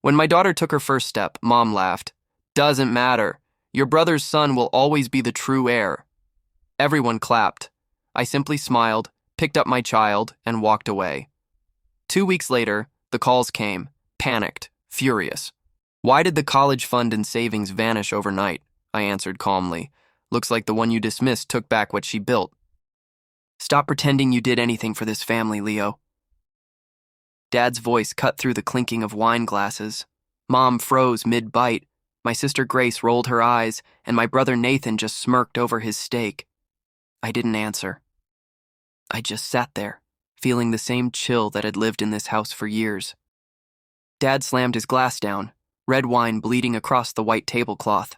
When my daughter took her first step, Mom laughed. Doesn't matter. Your brother's son will always be the true heir. Everyone clapped. I simply smiled, picked up my child, and walked away. 2 weeks later, the calls came, panicked, furious. Why did the college fund and savings vanish overnight? I answered calmly. Looks like the one you dismissed took back what she built. Stop pretending you did anything for this family, Leo. Dad's voice cut through the clinking of wine glasses. Mom froze mid-bite. My sister Grace rolled her eyes, and my brother Nathan just smirked over his steak. I didn't answer. I just sat there, feeling the same chill that had lived in this house for years. Dad slammed his glass down, red wine bleeding across the white tablecloth.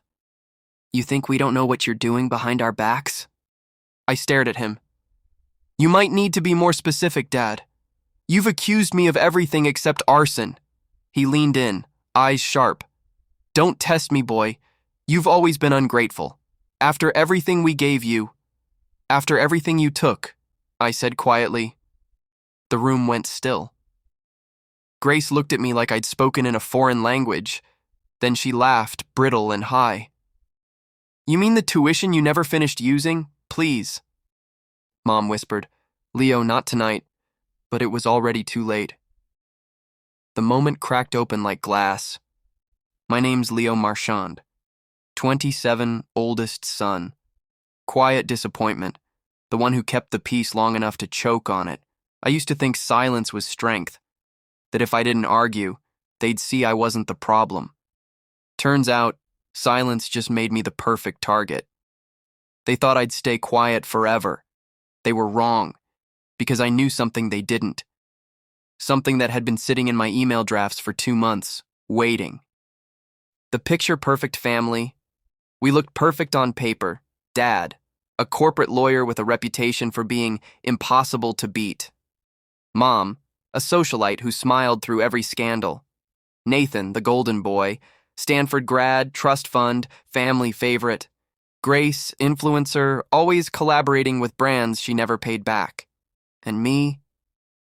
You think we don't know what you're doing behind our backs? I stared at him. You might need to be more specific, Dad. You've accused me of everything except arson. He leaned in, eyes sharp. Don't test me, boy. You've always been ungrateful. After everything we gave you, after everything you took, I said quietly. The room went still. Grace looked at me like I'd spoken in a foreign language. Then she laughed, brittle and high. You mean the tuition you never finished using? Please. Mom whispered, Leo, not tonight. But it was already too late. The moment cracked open like glass. My name's Leo Marchand. 27, oldest son. Quiet disappointment, the one who kept the peace long enough to choke on it. I used to think silence was strength, that if I didn't argue, they'd see I wasn't the problem. Turns out, silence just made me the perfect target. They thought I'd stay quiet forever. They were wrong, because I knew something they didn't. Something that had been sitting in my email drafts for 2 months, waiting. The picture-perfect family. We looked perfect on paper. Dad, a corporate lawyer with a reputation for being impossible to beat. Mom, a socialite who smiled through every scandal. Nathan, the golden boy, Stanford grad, trust fund, family favorite. Grace, influencer, always collaborating with brands she never paid back. And me,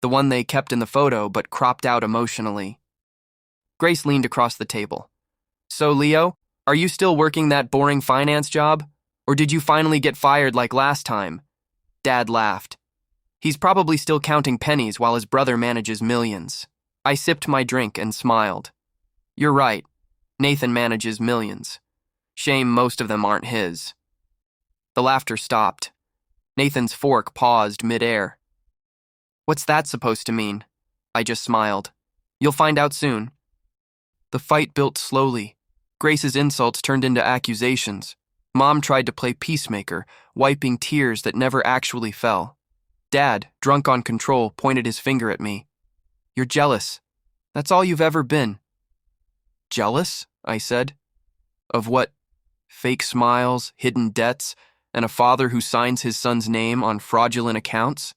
the one they kept in the photo but cropped out emotionally. Grace leaned across the table. So, Leo, are you still working that boring finance job? Or did you finally get fired like last time? Dad laughed. He's probably still counting pennies while his brother manages millions. I sipped my drink and smiled. You're right. Nathan manages millions. Shame most of them aren't his. The laughter stopped. Nathan's fork paused midair. What's that supposed to mean? I just smiled. You'll find out soon. The fight built slowly. Grace's insults turned into accusations. Mom tried to play peacemaker, wiping tears that never actually fell. Dad, drunk on control, pointed his finger at me. You're jealous. That's all you've ever been. Jealous? I said. Of what? Fake smiles, hidden debts, and a father who signs his son's name on fraudulent accounts?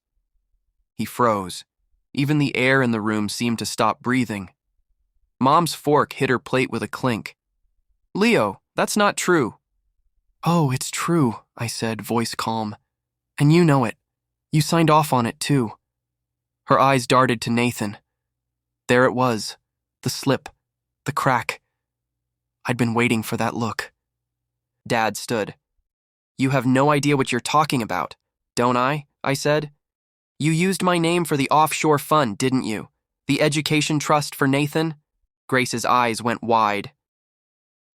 He froze. Even the air in the room seemed to stop breathing. Mom's fork hit her plate with a clink. Leo, that's not true. Oh, it's true, I said, voice calm. And you know it. You signed off on it, too. Her eyes darted to Nathan. There it was. The slip. The crack. I'd been waiting for that look. Dad stood. You have no idea what you're talking about, don't I said. You used my name for the offshore fund, didn't you? The education trust for Nathan? Grace's eyes went wide.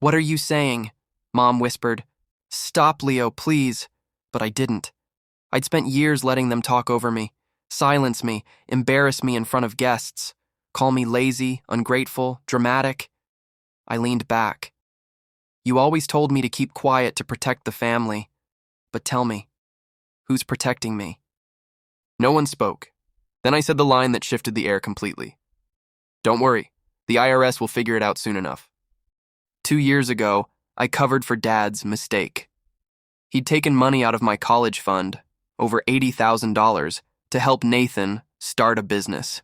What are you saying? Mom whispered. Stop, Leo, please. But I didn't. I'd spent years letting them talk over me, silence me, embarrass me in front of guests, call me lazy, ungrateful, dramatic. I leaned back. You always told me to keep quiet to protect the family. But tell me, who's protecting me? No one spoke. Then I said the line that shifted the air completely. Don't worry, the IRS will figure it out soon enough. 2 years ago, I covered for Dad's mistake. He'd taken money out of my college fund, over $80,000, to help Nathan start a business.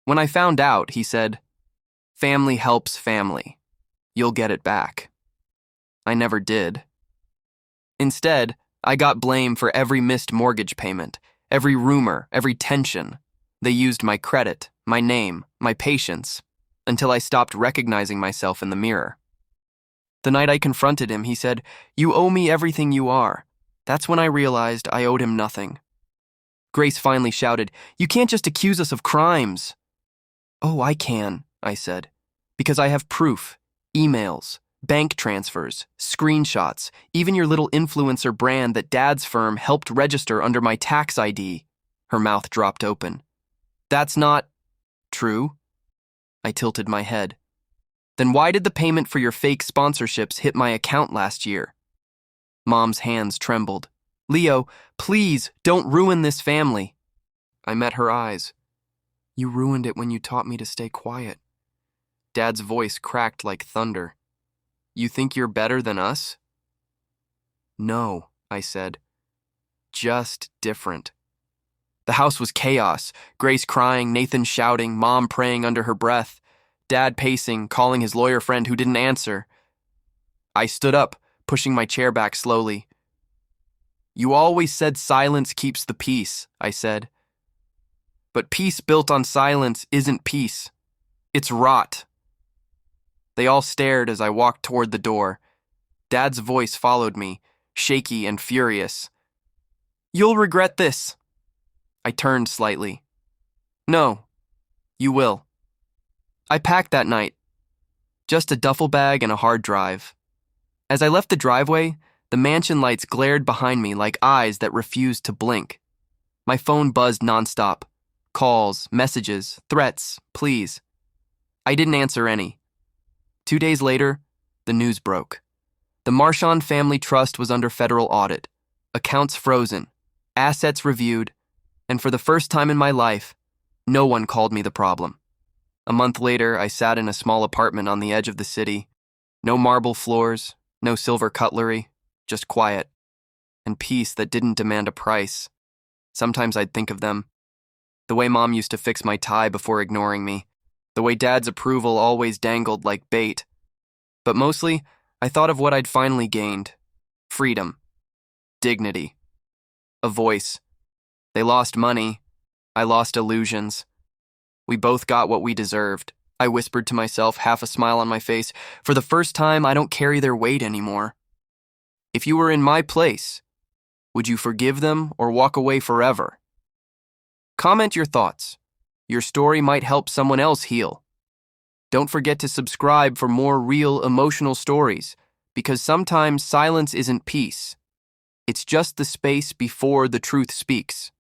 When I found out, he said, "Family helps family. You'll get it back." I never did. Instead, I got blame for every missed mortgage payment, every rumor, every tension. They used my credit, my name, my patience. until I stopped recognizing myself in the mirror. The night I confronted him, he said, "You owe me everything you are." That's when I realized I owed him nothing. Grace finally shouted, "You can't just accuse us of crimes." "Oh, I can," I said, "because I have proof, emails, bank transfers, screenshots, even your little influencer brand that Dad's firm helped register under my tax ID." Her mouth dropped open. "That's not true." I tilted my head. "Then why did the payment for your fake sponsorships hit my account last year?" Mom's hands trembled. "Leo, please don't ruin this family." I met her eyes. "You ruined it when you taught me to stay quiet." Dad's voice cracked like thunder. "You think you're better than us?" "No," I said. "Just different." The house was chaos. Grace crying, Nathan shouting, Mom praying under her breath, Dad pacing, calling his lawyer friend who didn't answer. I stood up, pushing my chair back slowly. "You always said silence keeps the peace," I said. "But peace built on silence isn't peace. It's rot." They all stared as I walked toward the door. Dad's voice followed me, shaky and furious. "You'll regret this." I turned slightly. "No, you will." I packed that night. Just a duffel bag and a hard drive. As I left the driveway, the mansion lights glared behind me like eyes that refused to blink. My phone buzzed nonstop. Calls, messages, threats, pleas. I didn't answer any. 2 days later, the news broke. The Marchand Family Trust was under federal audit, accounts frozen, assets reviewed, and for the first time in my life, no one called me the problem. A month later, I sat in a small apartment on the edge of the city. No marble floors, no silver cutlery, just quiet, and peace that didn't demand a price. Sometimes I'd think of them. The way Mom used to fix my tie before ignoring me. The way Dad's approval always dangled like bait. But mostly, I thought of what I'd finally gained. Freedom. Dignity. A voice. They lost money. I lost illusions. We both got what we deserved. I whispered to myself, half a smile on my face. For the first time, I don't carry their weight anymore. If you were in my place, would you forgive them or walk away forever? Comment your thoughts. Your story might help someone else heal. Don't forget to subscribe for more real emotional stories, because sometimes silence isn't peace. It's just the space before the truth speaks.